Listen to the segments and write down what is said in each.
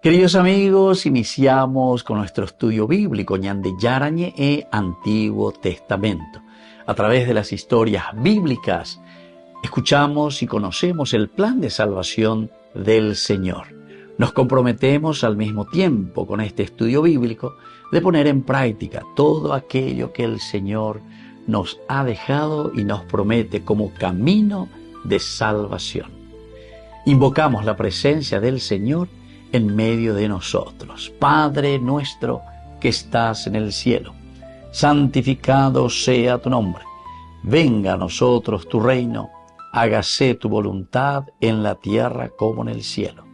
Queridos amigos, iniciamos con nuestro estudio bíblico Ñande Yarañe e Antiguo Testamento. A través de las historias bíblicas, escuchamos y conocemos el plan de salvación del Señor. Nos comprometemos al mismo tiempo con este estudio bíblico de poner en práctica todo aquello que el Señor nos ha dejado y nos promete como camino de salvación. Invocamos la presencia del Señor en medio de nosotros. Padre nuestro que estás en el cielo, santificado sea tu nombre. Venga a nosotros tu reino, hágase tu voluntad en la tierra como en el cielo.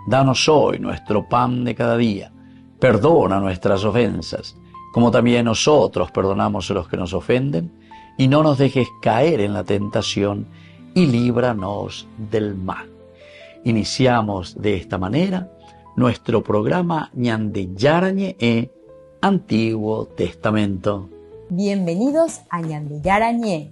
Danos hoy nuestro pan de cada día. Perdona nuestras ofensas, como también nosotros perdonamos a los que nos ofenden, y no nos dejes caer en la tentación, y líbranos del mal. Iniciamos de esta manera nuestro programa Ñande Yarañe e Antiguo Testamento. Bienvenidos a Ñande Yarañe,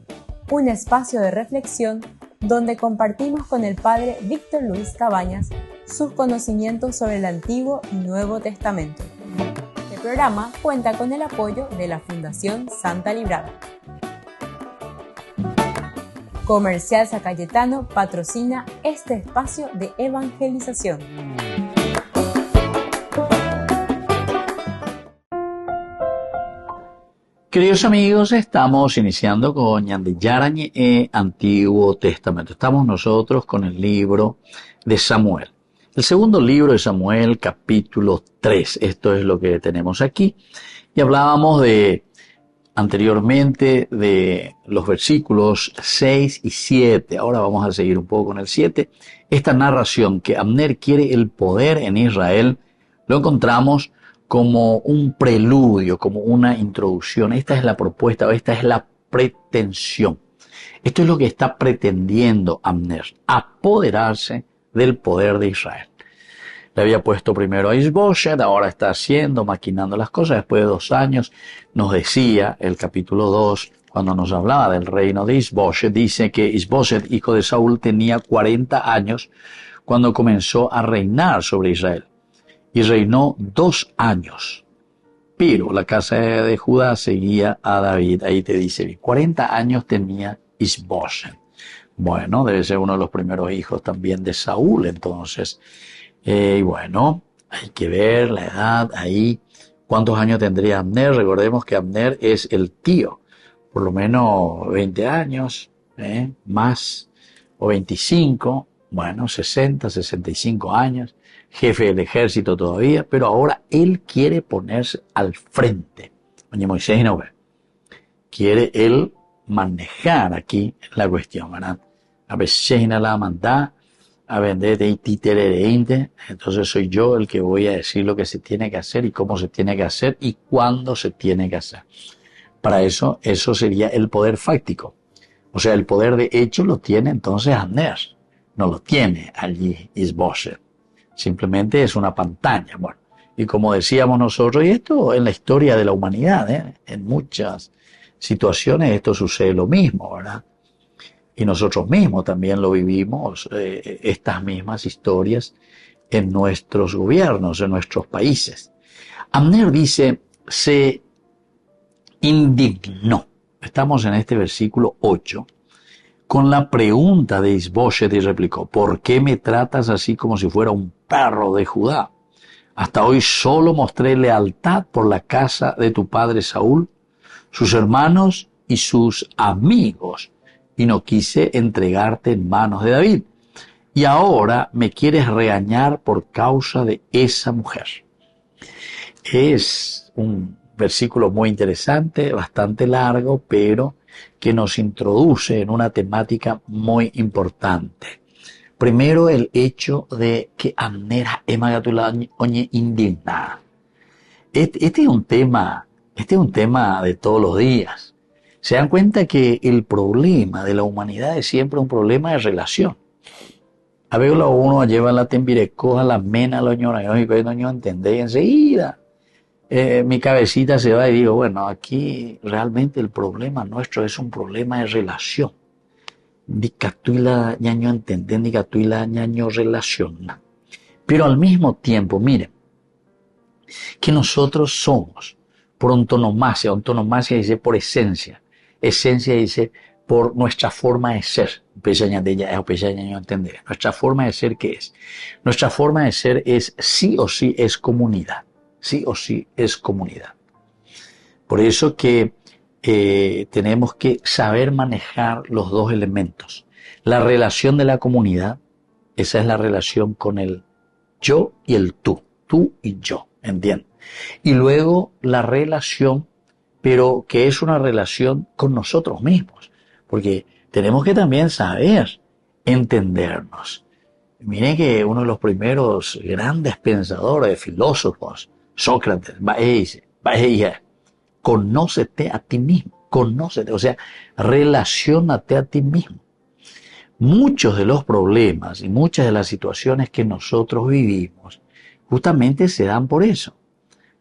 un espacio de reflexión donde compartimos con el Padre Víctor Luis Cabañas sus conocimientos sobre el Antiguo y Nuevo Testamento. Este programa cuenta con el apoyo de la Fundación Santa Librada. Comercial San Cayetano patrocina este espacio de evangelización. Queridos amigos, estamos iniciando con Ñande Yarañe e Antiguo Testamento. Estamos nosotros con el libro de Samuel. El segundo libro de Samuel, capítulo 3. Esto es lo que tenemos aquí. Y hablábamos anteriormente de los versículos 6 y 7. Ahora vamos a seguir un poco con el 7. Esta narración que Abner quiere el poder en Israel, lo encontramos como un preludio, como una introducción. Esta es la propuesta, esta es la pretensión. Esto es lo que está pretendiendo Abner, apoderarse del poder de Israel. Le había puesto primero a Isboset, ahora está maquinando las cosas. Después de 2 años, nos decía el capítulo 2, cuando nos hablaba del reino de Isboset, dice que Isboset, hijo de Saúl, tenía 40 años cuando comenzó a reinar sobre Israel. Y reinó 2 años. Pero la casa de Judá seguía a David. Ahí te dice, 40 años tenía Isboset. Bueno, debe ser uno de los primeros hijos también de Saúl, entonces. Y bueno, hay que ver la edad ahí. ¿Cuántos años tendría Abner? Recordemos que Abner es el tío. Por lo menos 20 años, más, o 25, bueno, 60, 65 años. Jefe del ejército todavía, pero ahora él quiere ponerse al frente. Oye, Moisés no ve. Quiere él manejar aquí la cuestión, ¿verdad? A veces la manda a vender de titerereinte, entonces soy yo el que voy a decir lo que se tiene que hacer y cómo se tiene que hacer y cuándo se tiene que hacer. Para eso sería el poder fáctico. O sea, el poder de hecho lo tiene entonces Abner, no lo tiene allí Isboset. Simplemente es una pantalla. Bueno, y como decíamos nosotros, y esto en la historia de la humanidad, en muchas situaciones esto sucede lo mismo, ¿verdad? Y nosotros mismos también lo vivimos, estas mismas historias en nuestros gobiernos, en nuestros países. Abner dice, se indignó. Estamos en este versículo 8. Con la pregunta de Isboset y replicó, ¿por qué me tratas así como si fuera un perro de Judá? Hasta hoy solo mostré lealtad por la casa de tu padre Saúl, sus hermanos y sus amigos, y no quise entregarte en manos de David. Y ahora me quieres regañar por causa de esa mujer. Es un versículo muy interesante, bastante largo, pero que nos introduce en una temática muy importante. Primero, el hecho de que Abner emagatula oñe indigna. Este es un tema de todos los días. Se dan cuenta que el problema de la humanidad es siempre un problema de relación. A veces uno lleva la tembirecoja, la mena, los ñorayos y pues no entendé enseguida. Mi cabecita se va y digo, bueno, aquí realmente el problema nuestro es un problema de relación. Dicatuila ñaño entender, dicatuila ñaño relaciona. Pero al mismo tiempo, miren, que nosotros somos por antonomasia dice por esencia dice por nuestra forma de ser. Nuestra forma de ser, ¿qué es? Nuestra forma de ser es sí o sí es comunidad, sí o sí es comunidad. Por eso que tenemos que saber manejar los dos elementos. La relación de la comunidad, esa es la relación con el yo y el tú y yo, ¿entiendes? Y luego la relación, pero que es una relación con nosotros mismos, porque tenemos que también saber entendernos. Miren que uno de los primeros grandes pensadores, filósofos, Sócrates, dice, conócete a ti mismo, o sea, relaciónate a ti mismo. Muchos de los problemas y muchas de las situaciones que nosotros vivimos justamente se dan por eso.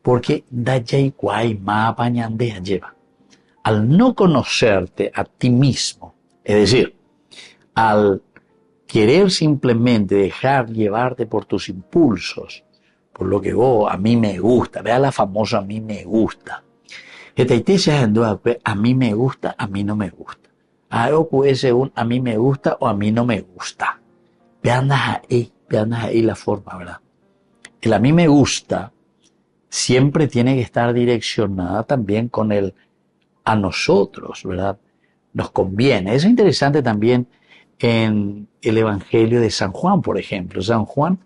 Porque al no conocerte a ti mismo, es decir, al querer simplemente dejar llevarte por tus impulsos, por lo que a mí me gusta, vea la famosa a mí me gusta. A mí me gusta, a mí no me gusta. Algo puede ser a mí me gusta o a mí no me gusta. Vean ahí la forma, ¿verdad? El a mí me gusta siempre tiene que estar direccionada también con el a nosotros, ¿verdad? Nos conviene. Eso es interesante también en el Evangelio de San Juan, por ejemplo. San Juan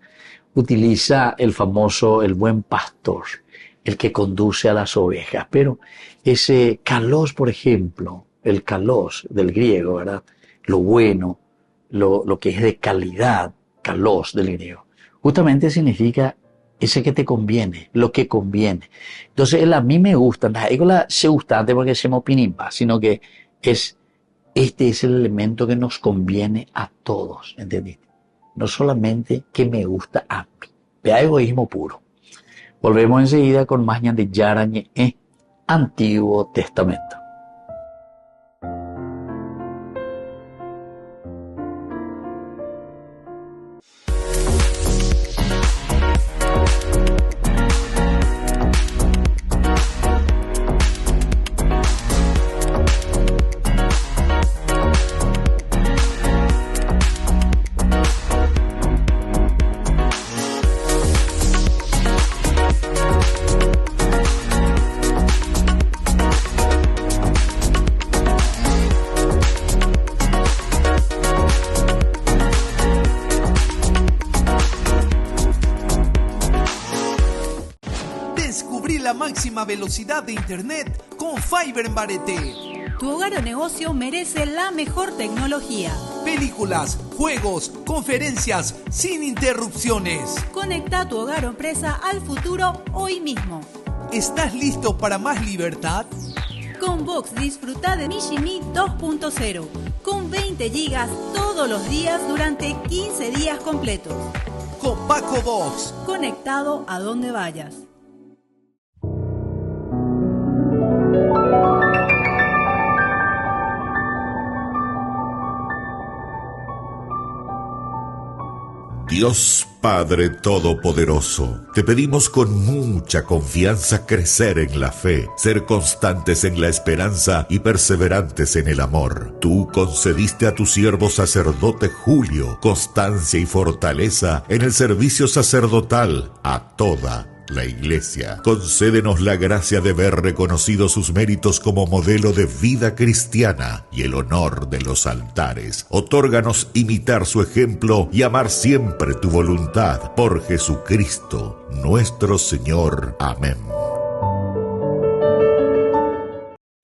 utiliza el famoso, el buen pastor, el que conduce a las ovejas. Pero ese kalos, por ejemplo, el kalos del griego, ¿verdad? Lo bueno, lo que es de calidad, kalos del griego, justamente significa ese que te conviene, lo que conviene. Entonces, a mí me gusta, no digo la se gustante porque se me opinimba, sino que este es el elemento que nos conviene a todos, ¿entendiste? No solamente que me gusta a mí. Vea egoísmo puro. Volvemos enseguida con más de Yarañe, Antiguo Testamento. Máxima velocidad de internet con Fiber en Barete. Tu hogar o negocio merece la mejor tecnología. Películas, juegos, conferencias sin interrupciones. Conecta tu hogar o empresa al futuro hoy mismo. ¿Estás listo para más libertad? Con Vox disfruta de Mishimi 2.0 con 20 gigas todos los días durante 15 días completos. Con Paco Vox. Conectado a donde vayas. Dios Padre Todopoderoso, te pedimos con mucha confianza crecer en la fe, ser constantes en la esperanza y perseverantes en el amor. Tú concediste a tu siervo sacerdote Julio constancia y fortaleza en el servicio sacerdotal a toda la Iglesia. Concédenos la gracia de ver reconocidos sus méritos como modelo de vida cristiana y el honor de los altares. Otórganos imitar su ejemplo y amar siempre tu voluntad. Por Jesucristo, nuestro Señor. Amén.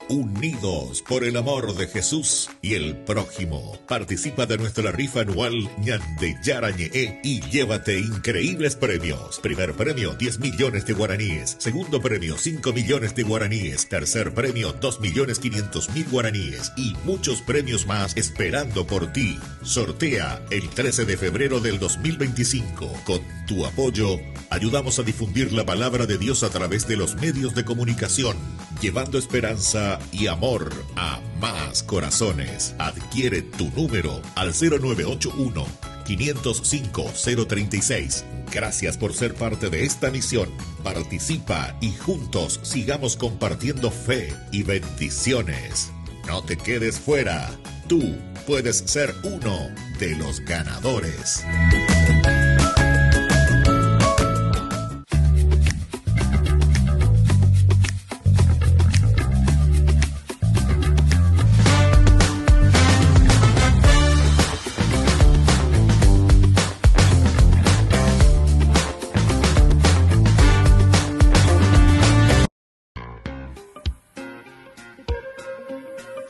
Unidos por el amor de Jesús y el prójimo. Participa de nuestra rifa anual Ñande Yarañe y llévate increíbles premios. Primer premio, 10 millones de guaraníes. Segundo premio, 5 millones de guaraníes. Tercer premio, 2.500.000 guaraníes. Y muchos premios más esperando por ti. Sortea el 13 de febrero del 2025. Con tu apoyo, ayudamos a difundir la palabra de Dios a través de los medios de comunicación, llevando esperanza y amor a más corazones. Adquiere tu número al 0981 505-036. Gracias por ser parte de esta misión. Participa y juntos sigamos compartiendo fe y bendiciones. No te quedes fuera. Tú puedes ser uno de los ganadores.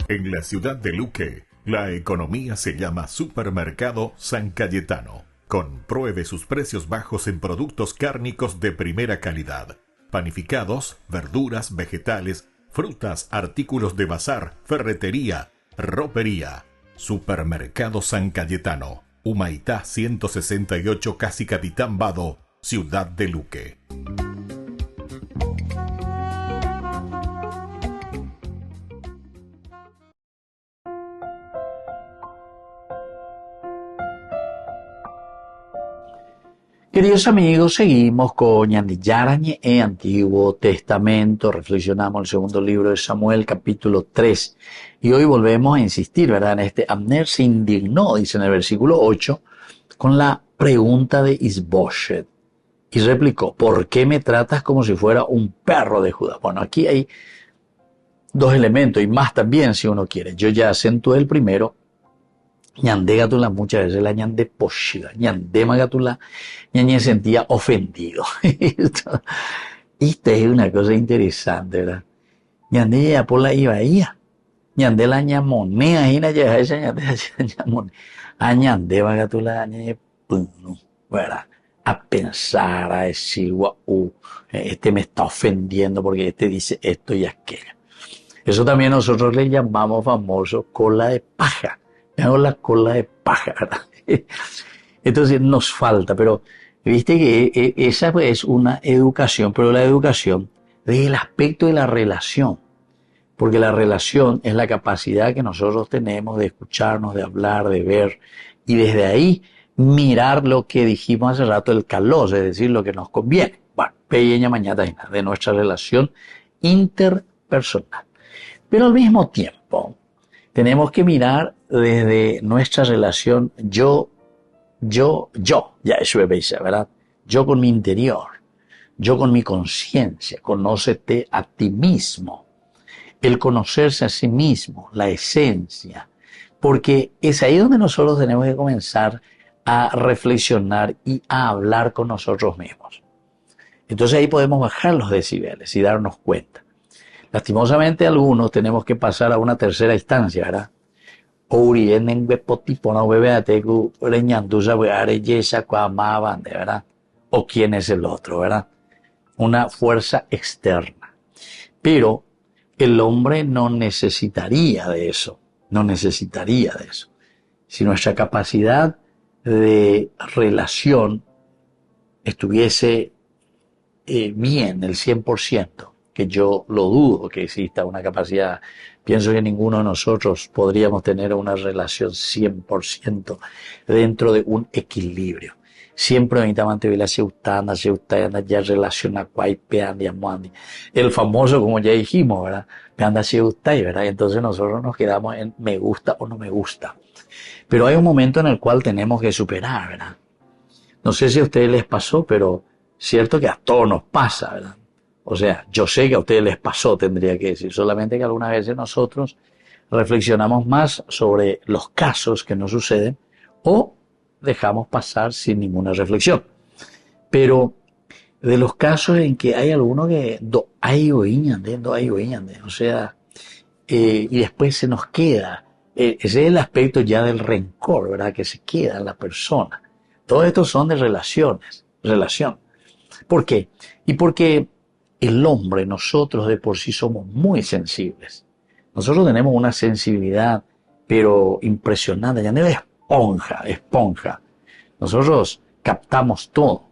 En la ciudad de Luque, la economía se llama Supermercado San Cayetano. Compruebe sus precios bajos en productos cárnicos de primera calidad. Panificados, verduras, vegetales, frutas, artículos de bazar, ferretería, ropería. Supermercado San Cayetano, Humaitá 168, Casi Capitán Vado, ciudad de Luque. Queridos amigos, seguimos con Ñandillarañe en Antiguo Testamento. Reflexionamos el segundo libro de Samuel, capítulo 3. Y hoy volvemos a insistir, ¿verdad? En Abner se indignó, dice en el versículo 8, con la pregunta de Isboshet. Y replicó, ¿por qué me tratas como si fuera un perro de Judá? Bueno, aquí hay dos elementos y más también si uno quiere. Yo ya acentué el primero. Ñande gatula muchas veces la ñande poshida, ñande magatula, ñañe sentía ofendido. Esta es una cosa interesante, ¿verdad? Ñande ya por la ibaía, ñande la ñamonea, y na ya esa ñande ñamonea, a ñande magatula, ñañe puno, ¿verdad? A pensar, a decir, este me está ofendiendo porque este dice esto y aquello. Eso también nosotros le llamamos famoso cola de paja. Me hago la cola de paja, ¿verdad? Entonces nos falta, pero viste que esa es una educación, pero la educación desde el aspecto de la relación, porque la relación es la capacidad que nosotros tenemos de escucharnos, de hablar, de ver, y desde ahí mirar lo que dijimos hace rato, el calos, es decir, lo que nos conviene. Bueno, pequeña mañana de nuestra relación interpersonal. Pero al mismo tiempo, tenemos que mirar desde nuestra relación yo, ya eso es, ¿verdad? Yo con mi interior, yo con mi conciencia, conócete a ti mismo, el conocerse a sí mismo, la esencia, porque es ahí donde nosotros tenemos que comenzar a reflexionar y a hablar con nosotros mismos. Entonces ahí podemos bajar los decibeles y darnos cuenta. Lastimosamente algunos tenemos que pasar a una tercera instancia, ¿verdad? ¿Verdad? O quién es el otro, ¿verdad? Una fuerza externa. Pero el hombre no necesitaría de eso, Si nuestra capacidad de relación estuviese bien, el 100%, que yo lo dudo que exista una capacidad. Pienso que ninguno de nosotros podríamos tener una relación 100% dentro de un equilibrio. Siempre necesitamos la seutana ya relaciona el famoso, como ya dijimos, ¿verdad? ¿Verdad? Entonces nosotros nos quedamos en me gusta o no me gusta. Pero hay un momento en el cual tenemos que superar, ¿verdad? No sé si a ustedes les pasó, pero cierto que a todos nos pasa, ¿verdad? O sea, yo sé que a ustedes les pasó, tendría que decir, solamente que algunas veces nosotros reflexionamos más sobre los casos que nos suceden o dejamos pasar sin ninguna reflexión. Pero de los casos en que hay alguno que o sea, y después se nos queda, ese es el aspecto ya del rencor, ¿verdad? Que se queda en la persona. Todo esto son de relación. ¿Por qué? Y porque el hombre, nosotros de por sí somos muy sensibles. Nosotros tenemos una sensibilidad, pero impresionante, ya no es esponja. Nosotros captamos todo.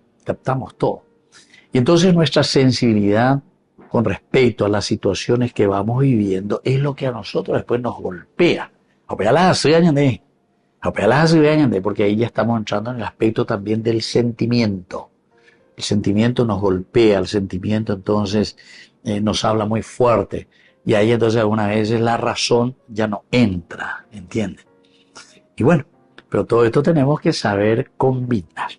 Y entonces nuestra sensibilidad con respecto a las situaciones que vamos viviendo es lo que a nosotros después nos golpea. Porque ahí ya estamos entrando en el aspecto también del sentimiento. El sentimiento nos golpea, el sentimiento entonces nos habla muy fuerte. Y ahí entonces algunas veces la razón ya no entra, ¿entiendes? Y bueno, pero todo esto tenemos que saber combinar.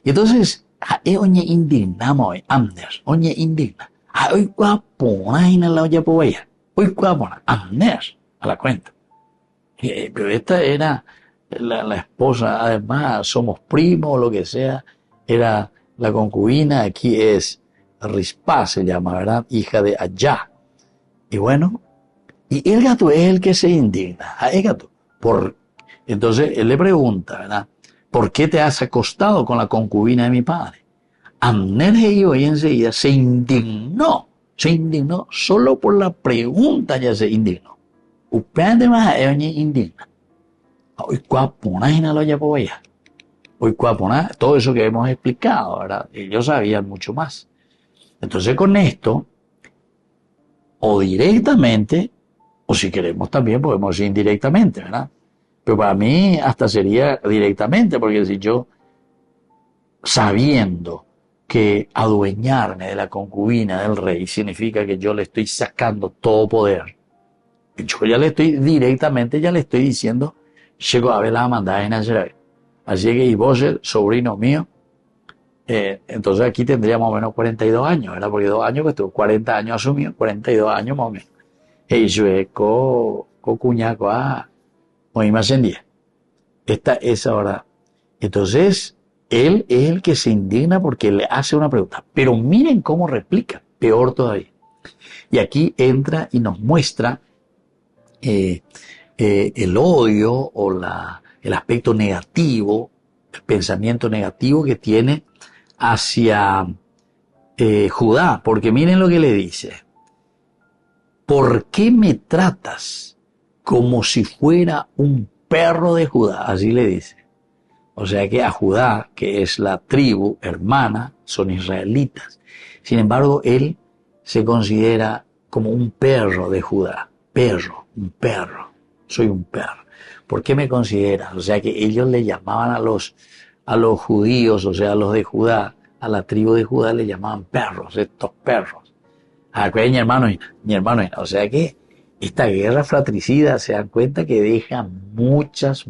Y entonces, oye indignamos hoy, Anders, oye indigna. Hoy cuapona en la olla povaya. Hoy cuapona, Anders, a la cuenta. Pero esta era la esposa, además somos primos, lo que sea, era la concubina, aquí es Rispa, se llama, ¿verdad? Hija de Allá. Y bueno, y el gato es el que se indigna, el gato. Entonces él le pregunta, ¿verdad? ¿Por qué te has acostado con la concubina de mi padre? Amner hoy enseguida se indignó solo por la pregunta ya se indignó. Upende más indigna. Hoy cuapona en la olla povaya. Hoy cuapona, todo eso que hemos explicado, ¿verdad? Ellos sabían mucho más. Entonces con esto, o directamente, o si queremos también podemos ir indirectamente, ¿verdad? Pero para mí hasta sería directamente, porque si yo, sabiendo que adueñarme de la concubina del rey significa que yo le estoy sacando todo poder, yo ya le estoy directamente, ya le estoy diciendo, llego a ver la mandada en Nazaret. Así que, y vos, sobrino mío, entonces aquí tendría más o menos 42 años, ¿verdad? Porque 2 años, pues tuvo 40 años asumido, 42 años más o menos. Y yo cuñaco hoy más en día. Esta es ahora. Entonces, él es el que se indigna porque le hace una pregunta. Pero miren cómo replica, peor todavía. Y aquí entra y nos muestra el odio o el aspecto negativo, el pensamiento negativo que tiene hacia Judá. Porque miren lo que le dice. ¿Por qué me tratas como si fuera un perro de Judá? Así le dice. O sea que a Judá, que es la tribu hermana, son israelitas. Sin embargo, él se considera como un perro de Judá. Un perro. Soy un perro. ¿Por qué me consideras? O sea que ellos le llamaban a los judíos, o sea, a los de Judá, a la tribu de Judá le llamaban perros, estos perros. Mi hermano, o sea que esta guerra fratricida se dan cuenta que deja muchas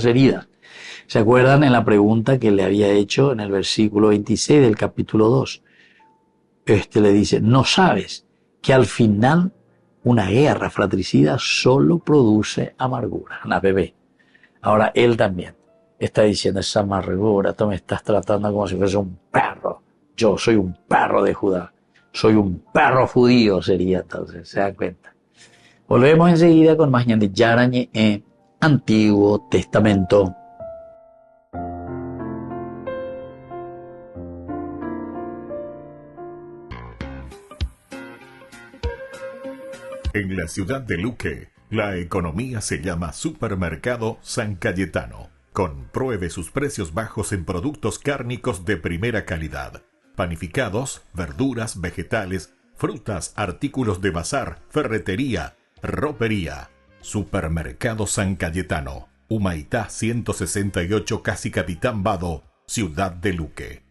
heridas. ¿Se acuerdan en la pregunta que le había hecho en el versículo 26 del capítulo 2? Le dice, ¿no sabes que al final una guerra fratricida solo produce amargura? La bebé. Ahora él también está diciendo esa amargura, tú me estás tratando como si fuese un perro. Yo soy un perro de Judá. Soy un perro judío, sería entonces, ¿se dan cuenta? Volvemos enseguida con más de Yarañe en Antiguo Testamento. En la ciudad de Luque, la economía se llama Supermercado San Cayetano. Compruebe sus precios bajos en productos cárnicos de primera calidad. Panificados, verduras, vegetales, frutas, artículos de bazar, ferretería, ropería. Supermercado San Cayetano, Humaitá 168, Casi Capitán Vado, Ciudad de Luque.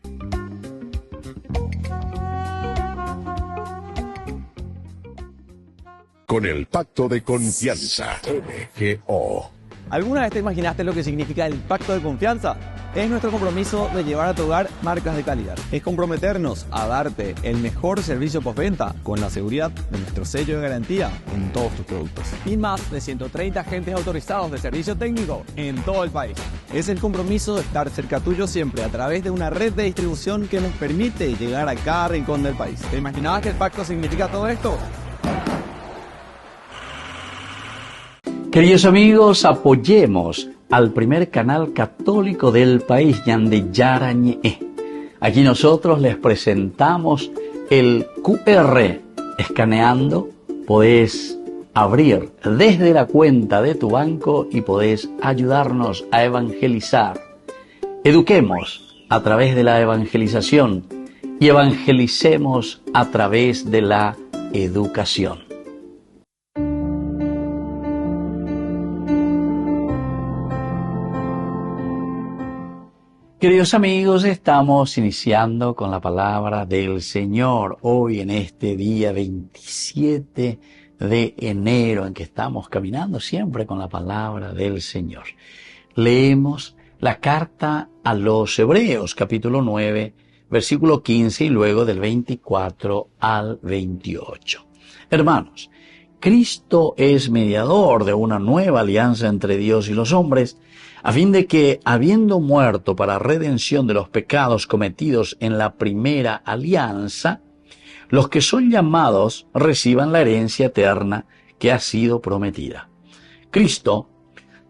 Con el Pacto de Confianza, MGO. ¿Alguna vez te imaginaste lo que significa el Pacto de Confianza? Es nuestro compromiso de llevar a tu hogar marcas de calidad. Es comprometernos a darte el mejor servicio postventa con la seguridad de nuestro sello de garantía en todos tus productos. Y más de 130 agentes autorizados de servicio técnico en todo el país. Es el compromiso de estar cerca tuyo siempre a través de una red de distribución que nos permite llegar a cada rincón del país. ¿Te imaginabas que el pacto significa todo esto? Queridos amigos, apoyemos al primer canal católico del país, Ñande Yarañe. Aquí nosotros les presentamos el QR. Escaneando, podés abrir desde la cuenta de tu banco y podés ayudarnos a evangelizar. Eduquemos a través de la evangelización y evangelicemos a través de la educación. Queridos amigos, estamos iniciando con la palabra del Señor hoy en este día 27 de enero en que estamos caminando siempre con la palabra del Señor. Leemos la carta a los Hebreos, capítulo 9, versículo 15 y luego del 24 al 28. Hermanos, Cristo es mediador de una nueva alianza entre Dios y los hombres, a fin de que, habiendo muerto para redención de los pecados cometidos en la primera alianza, los que son llamados reciban la herencia eterna que ha sido prometida. Cristo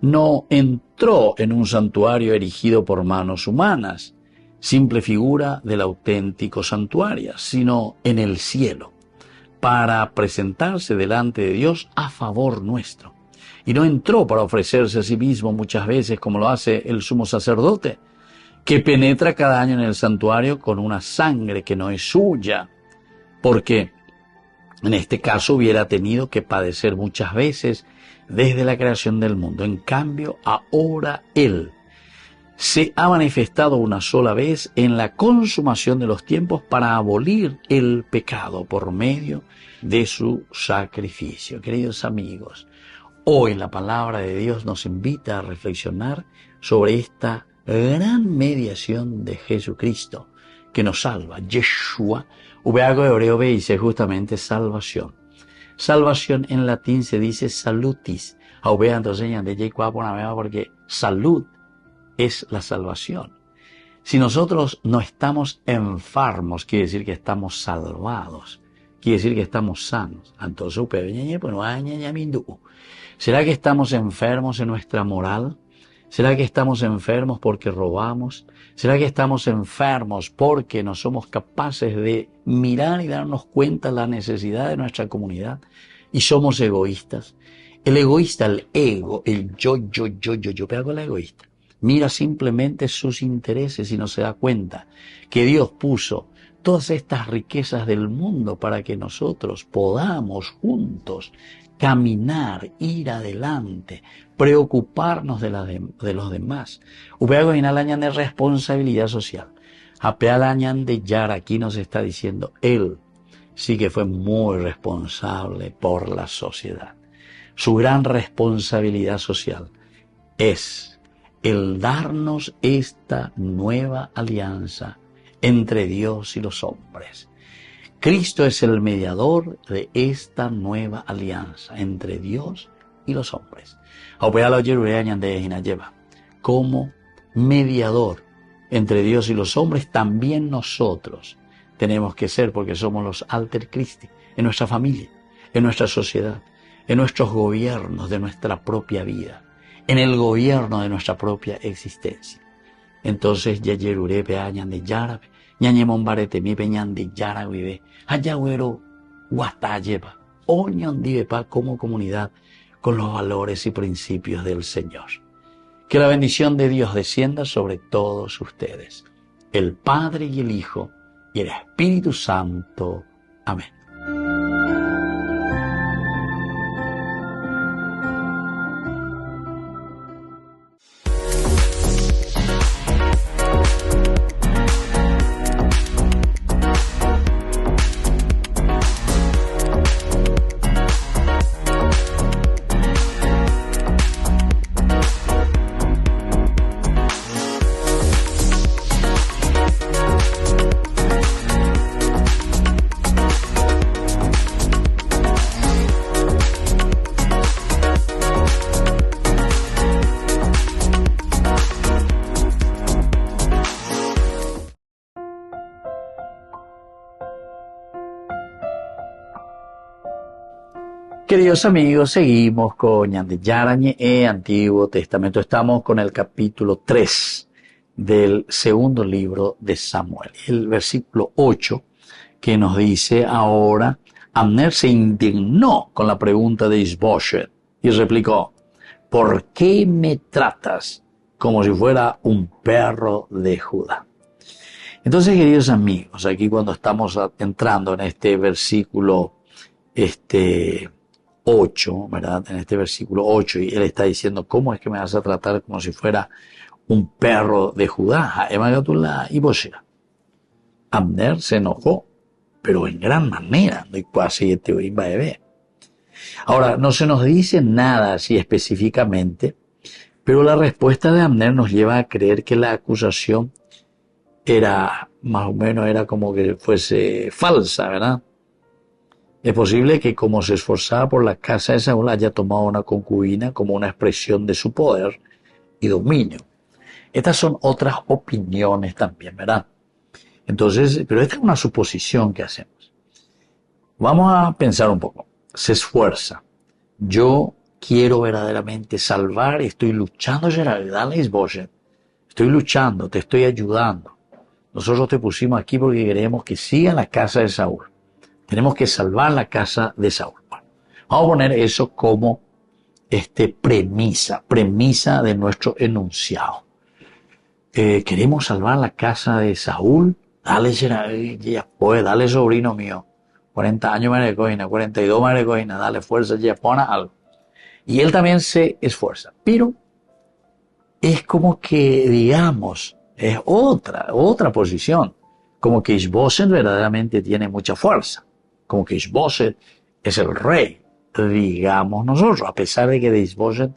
no entró en un santuario erigido por manos humanas, simple figura del auténtico santuario, sino en el cielo, para presentarse delante de Dios a favor nuestro. Y no entró para ofrecerse a sí mismo muchas veces como lo hace el sumo sacerdote, que penetra cada año en el santuario con una sangre que no es suya, porque en este caso hubiera tenido que padecer muchas veces desde la creación del mundo. En cambio, ahora Él se ha manifestado una sola vez en la consumación de los tiempos para abolir el pecado por medio de su sacrificio. Queridos amigos, hoy la palabra de Dios nos invita a reflexionar sobre esta gran mediación de Jesucristo que nos salva. Yeshua, algo hebreo dice justamente salvación. Salvación en latín se dice salutis. Entonces, porque salud es la salvación. Si nosotros no estamos enfermos, quiere decir que estamos salvados. Quiere decir que estamos sanos. Entonces, ¿será que estamos enfermos en nuestra moral? ¿Será que estamos enfermos porque robamos? ¿Será que estamos enfermos porque no somos capaces de mirar y darnos cuenta de la necesidad de nuestra comunidad? Y somos egoístas. El egoísta, el ego, el yo, pego al egoísta. Mira simplemente sus intereses y no se da cuenta que Dios puso todas estas riquezas del mundo para que nosotros podamos juntos caminar, ir adelante, preocuparnos de los demás. Upeago inalañan de responsabilidad social. Apealañan de Yara, aquí nos está diciendo, él sí que fue muy responsable por la sociedad. Su gran responsabilidad social es el darnos esta nueva alianza entre Dios y los hombres. Cristo es el mediador de esta nueva alianza entre Dios y los hombres. Como mediador entre Dios y los hombres, también nosotros tenemos que ser, porque somos los alter Christi, en nuestra familia, en nuestra sociedad, en nuestros gobiernos de nuestra propia vida, en el gobierno de nuestra propia existencia. Entonces, Yayerure peañan de Yarabe, ñañemon barete mi peñan de Yarabe, Ayagüero, Guatayepa, Oñon Divepa como comunidad con los valores y principios del Señor. Que la bendición de Dios descienda sobre todos ustedes, el Padre y el Hijo y el Espíritu Santo. Amén. Queridos amigos, seguimos con Ñandeyarañe Antiguo Testamento. Estamos con el capítulo 3 del segundo libro de Samuel. El versículo 8 que nos dice ahora, Abner se indignó con la pregunta de Isboset y replicó, ¿por qué me tratas como si fuera un perro de Judá? Entonces, queridos amigos, aquí cuando estamos entrando en este versículo 8, ¿verdad? En este versículo 8, y él está diciendo, ¿cómo es que me vas a tratar como si fuera un perro de Judá, Emagatulá y Boshea. Abner se enojó, pero en gran manera, de casi este bebé. Ahora, no se nos dice nada así específicamente, pero la respuesta de Abner nos lleva a creer que la acusación era, más o menos, era como que fuese falsa, ¿verdad? Es posible que como se esforzaba por la casa de Saúl haya tomado una concubina como una expresión de su poder y dominio. Estas son otras opiniones también, ¿verdad? Entonces, pero esta es una suposición que hacemos. Vamos a pensar un poco. Se esfuerza. Yo quiero verdaderamente salvar, estoy luchando, dale Isboset. Estoy luchando, te estoy ayudando. Nosotros te pusimos aquí porque queremos que siga la casa de Saúl. Tenemos que salvar la casa de Saúl. Bueno, vamos a poner eso como premisa de nuestro enunciado. Queremos salvar la casa de Saúl. Dale, ya puede, dale sobrino mío. 40 años me recogen, 42 me recogen, dale fuerza, ya pone algo. Y él también se esfuerza. Pero es como que, digamos, es otra posición. Como que Ishboset verdaderamente tiene mucha fuerza. Como que Ishboset es el rey, digamos nosotros. A pesar de que de Ishboset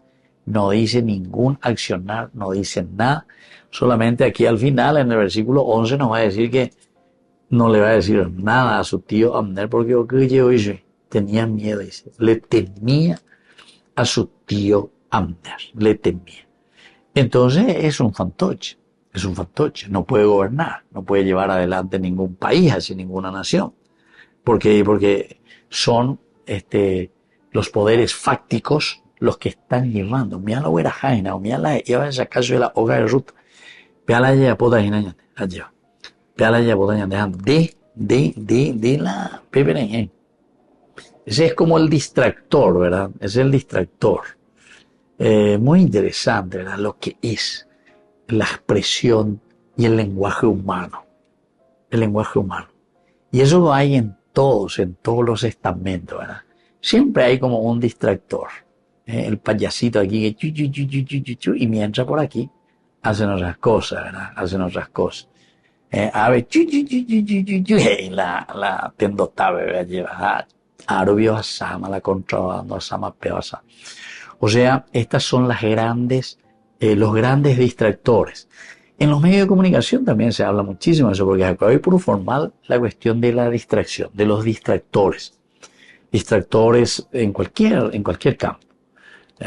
no dice ningún accionar, no dice nada. Solamente aquí al final, en el versículo 11, nos va a decir que no le va a decir nada a su tío Abner, porque tenía miedo, dice. Le temía a su tío Abner, le temía. Entonces es un fantoche, no puede gobernar, no puede llevar adelante ningún país, así ninguna nación. Porque son los poderes fácticos los que están llevando. Mira la huera jaina, mira la lleva esa caso de la hoga de ruta. Vea la ya puta jina la lleva. Vea la ya puta dejando de la pepereña. Ese es como el distractor, ¿verdad? Es el distractor. Muy interesante, ¿verdad? Lo que es la expresión y el lenguaje humano. El lenguaje humano. Y eso lo hay en todos los estamentos, ¿verdad? Siempre hay como un distractor. El payasito aquí que y mientras por aquí hacen otras cosas, ¿verdad? Hacen otras cosas. A ver, la tendotabe, ¿verdad? Lleva arubio asama, la contrabando asama peosa. O sea, estas son los grandes distractores. En los medios de comunicación también se habla muchísimo de eso, porque acá hay puro formal la cuestión de la distracción, de los distractores. Distractores en cualquier campo.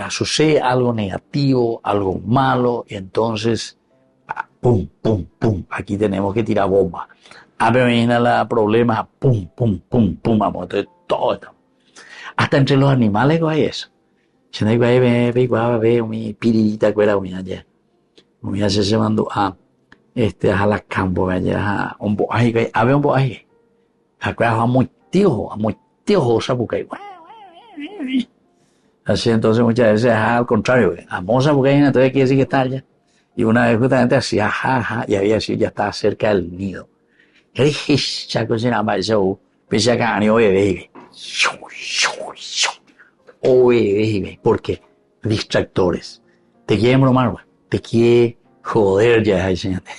Sucede algo negativo, algo malo, y entonces, pum, pum, pum, aquí tenemos que tirar bomba. A ver, viene la problema, pum, pum, pum, pum, vamos, entonces todo esto. Hasta entre los animales hay eso. Si no hay ve mi pirita cuera mi allá. Mi allá se mandó a la campo allá a un boaje, a ver un boaje. Acá a muy tío, sabucay. Así entonces muchas veces al contrario, a moza porque entonces quiere decir que está allá. Y una vez justamente así, y había así, ya estaba cerca del nido. Chaco se llama eso, pese a que han ido bebé. ¿Por qué? Distractores. Te quieren bromar, te quiere joder ya, enseñante.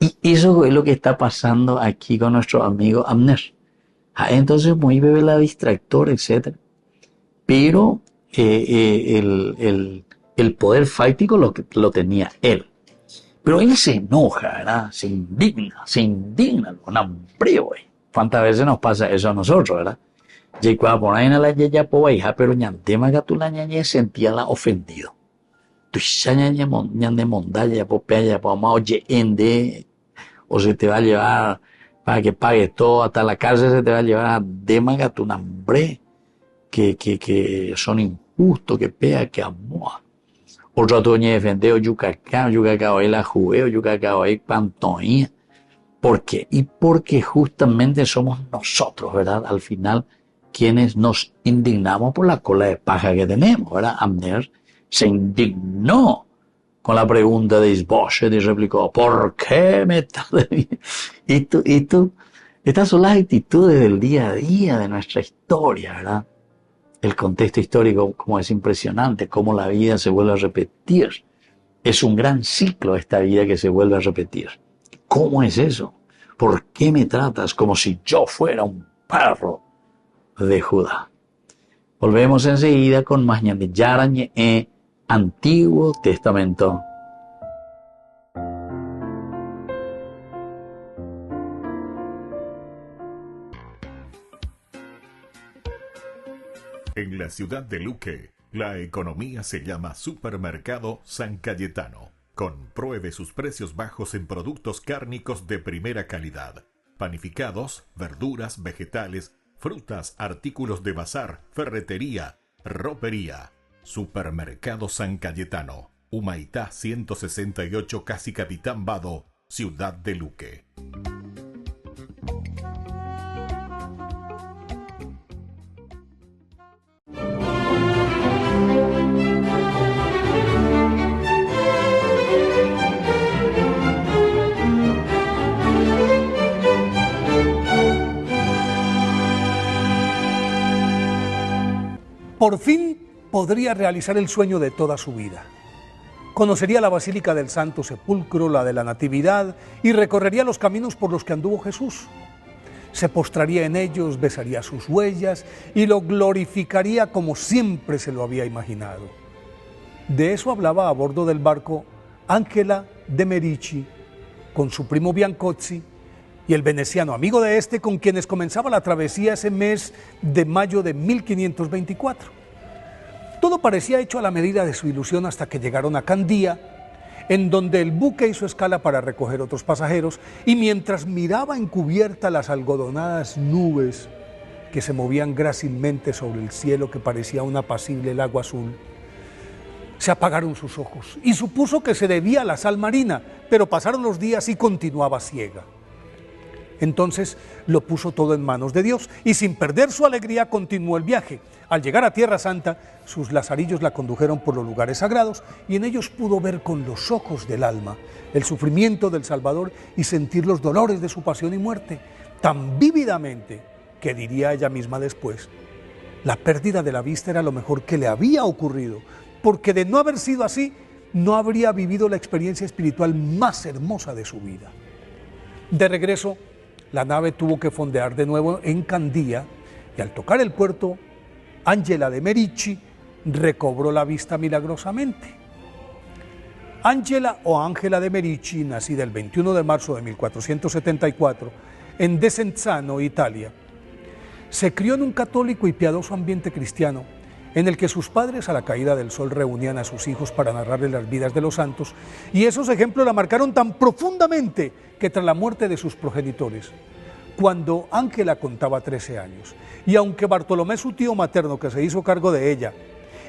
Y eso es lo que está pasando aquí con nuestro amigo Abner. Entonces muy bebé la distractor, etc. Pero el poder fáctico lo tenía él. Pero él se enoja, ¿verdad? Se indigna con hambre, güey. ¿Cuántas veces nos pasa eso a nosotros, verdad? Y cuando por ahí en la yaya poba hija, pero ñantema que tú la ñañe sentía la ofendido. Tu ñañe mondalla, ya popea, ya poma, oye, o se te va a llevar para que pague todo, hasta la cárcel se te va a llevar a demaga tu hambre, que son injustos, que pega, que amoa. Otro toñe defendeo, yucacao, y la judeo, yucacao, y pantoña. ¿Por qué? Y porque justamente somos nosotros, ¿verdad? Al final, quienes nos indignamos por la cola de paja que tenemos, ¿verdad? Abner se indignó con la pregunta de Isboset y replicó, ¿por qué me estás de... Y tú, estas son las actitudes del día a día de nuestra historia, ¿verdad? El contexto histórico, como es impresionante, cómo la vida se vuelve a repetir Es un gran ciclo esta vida que se vuelve a repetir. ¿Cómo es eso? ¿Por qué me tratas como si yo fuera un perro de Judá? Volvemos enseguida con más ñandillarañe Antiguo Testamento. En la ciudad de Luque, la economía se llama Supermercado San Cayetano. Compruebe sus precios bajos en productos cárnicos de primera calidad. Panificados, verduras, vegetales, frutas, artículos de bazar, ferretería, ropería. Supermercado San Cayetano. Humaitá 168, Casi Capitán Vado, Ciudad de Luque. Por fin podría realizar el sueño de toda su vida. Conocería la Basílica del Santo Sepulcro, la de la Natividad, y recorrería los caminos por los que anduvo Jesús. Se postraría en ellos, besaría sus huellas y lo glorificaría como siempre se lo había imaginado. De eso hablaba a bordo del barco Ángela de Merici, con su primo Biancozzi y el veneciano amigo de este, con quienes comenzaba la travesía ese mes de mayo de 1524. Todo parecía hecho a la medida de su ilusión hasta que llegaron a Candía, en donde el buque hizo escala para recoger otros pasajeros, y mientras miraba encubierta las algodonadas nubes que se movían grácilmente sobre el cielo que parecía un apacible lago azul, se apagaron sus ojos y supuso que se debía a la sal marina, pero pasaron los días y continuaba ciega. Entonces lo puso todo en manos de Dios y sin perder su alegría continuó el viaje. Al llegar a Tierra Santa, sus lazarillos la condujeron por los lugares sagrados y en ellos pudo ver con los ojos del alma el sufrimiento del Salvador y sentir los dolores de su pasión y muerte, tan vívidamente que diría ella misma después: la pérdida de la vista era lo mejor que le había ocurrido, porque de no haber sido así, no habría vivido la experiencia espiritual más hermosa de su vida. De regreso, la nave tuvo que fondear de nuevo en Candía y al tocar el puerto, Ángela de Merici recobró la vista milagrosamente. Ángela o Ángela de Merici, nacida el 21 de marzo de 1474 en Desenzano, Italia, se crió en un católico y piadoso ambiente cristiano en el que sus padres a la caída del sol reunían a sus hijos para narrarles las vidas de los santos, y esos ejemplos la marcaron tan profundamente que tras la muerte de sus progenitores, cuando Ángela contaba 13 años, y aunque Bartolomé, su tío materno, que se hizo cargo de ella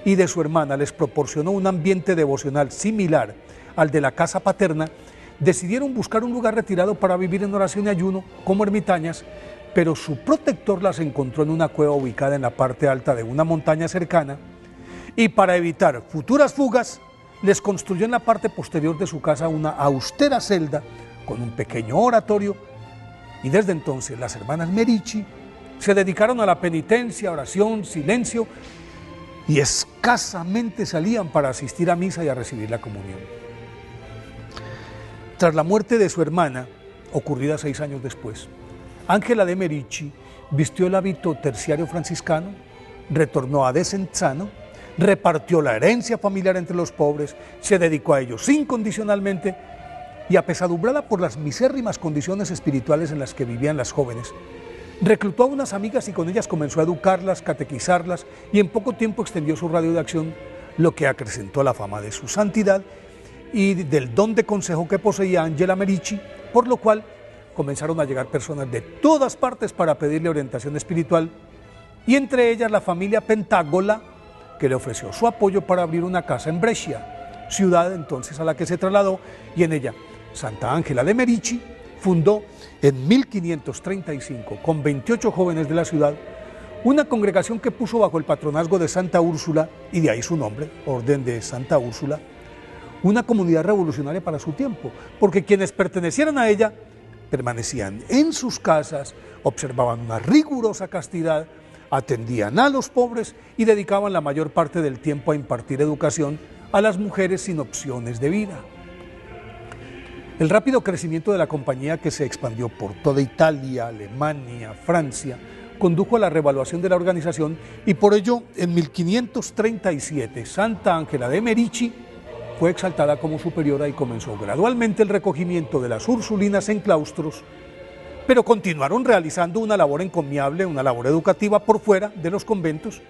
y de su hermana, les proporcionó un ambiente devocional similar al de la casa paterna, decidieron buscar un lugar retirado para vivir en oración y ayuno como ermitañas, pero su protector las encontró en una cueva ubicada en la parte alta de una montaña cercana, y para evitar futuras fugas, les construyó en la parte posterior de su casa una austera celda con un pequeño oratorio, y desde entonces las hermanas Merici se dedicaron a la penitencia, oración, silencio, y escasamente salían para asistir a misa y a recibir la comunión. Tras la muerte de su hermana, ocurrida 6 años después, Ángela de Merici vistió el hábito terciario franciscano, retornó a Desenzano, repartió la herencia familiar entre los pobres, se dedicó a ellos incondicionalmente y, apesadumbrada por las misérrimas condiciones espirituales en las que vivían las jóvenes, reclutó a unas amigas y con ellas comenzó a educarlas, catequizarlas, y en poco tiempo extendió su radio de acción, lo que acrecentó la fama de su santidad y del don de consejo que poseía Ángela Merici, por lo cual comenzaron a llegar personas de todas partes para pedirle orientación espiritual, y entre ellas la familia Pentágola, que le ofreció su apoyo para abrir una casa en Brescia, ciudad entonces a la que se trasladó, y en ella Santa Ángela de Merici fundó en 1535, con 28 jóvenes de la ciudad, una congregación que puso bajo el patronazgo de Santa Úrsula, y de ahí su nombre, Orden de Santa Úrsula, una comunidad revolucionaria para su tiempo, porque quienes pertenecieran a ella permanecían en sus casas, observaban una rigurosa castidad, atendían a los pobres y dedicaban la mayor parte del tiempo a impartir educación a las mujeres sin opciones de vida. El rápido crecimiento de la compañía, que se expandió por toda Italia, Alemania, Francia, condujo a la revaluación de la organización, y por ello en 1537 Santa Ángela de Merici fue exaltada como superiora y comenzó gradualmente el recogimiento de las ursulinas en claustros, pero continuaron realizando una labor encomiable, una labor educativa por fuera de los conventos,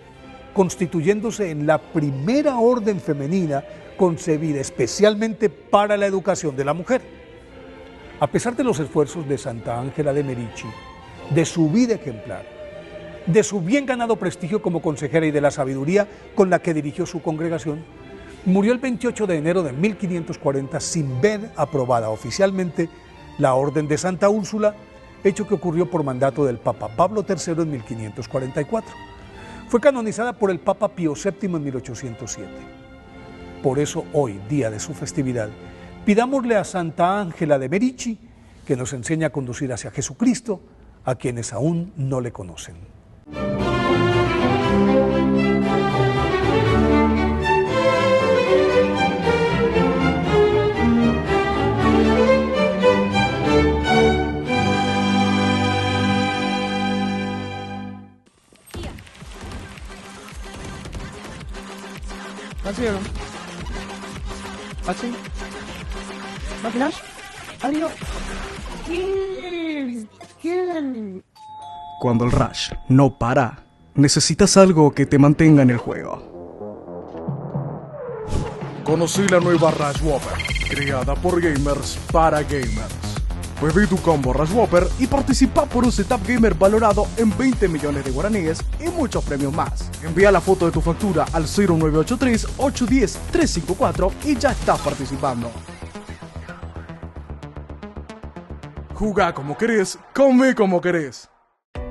constituyéndose en la primera orden femenina concebida especialmente para la educación de la mujer. A pesar de los esfuerzos de Santa Ángela de Merici, de su vida ejemplar, de su bien ganado prestigio como consejera y de la sabiduría con la que dirigió su congregación, murió el 28 de enero de 1540 sin ver aprobada oficialmente la Orden de Santa Úrsula, hecho que ocurrió por mandato del Papa Pablo III en 1544. Fue canonizada por el Papa Pío VII en 1807. Por eso hoy, día de su festividad, pidámosle a Santa Ángela de Merici que nos enseñe a conducir hacia Jesucristo a quienes aún no le conocen. Cuando el rush no para, necesitas algo que te mantenga en el juego. Conocí la nueva Rush Whopper, creada por gamers para gamers. Pedí tu combo Rush Whopper y participa por un setup gamer valorado en 20 millones de guaraníes y muchos premios más. Envía la foto de tu factura al 0983-810-354 y ya estás participando. Jugá como querés, come como querés.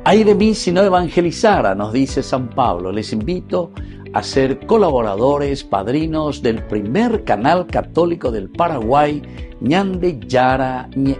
Ay de mí si no evangelizara, nos dice San Pablo. Les invito a ser colaboradores, padrinos del primer canal católico del Paraguay, Ñande Yara Ñe.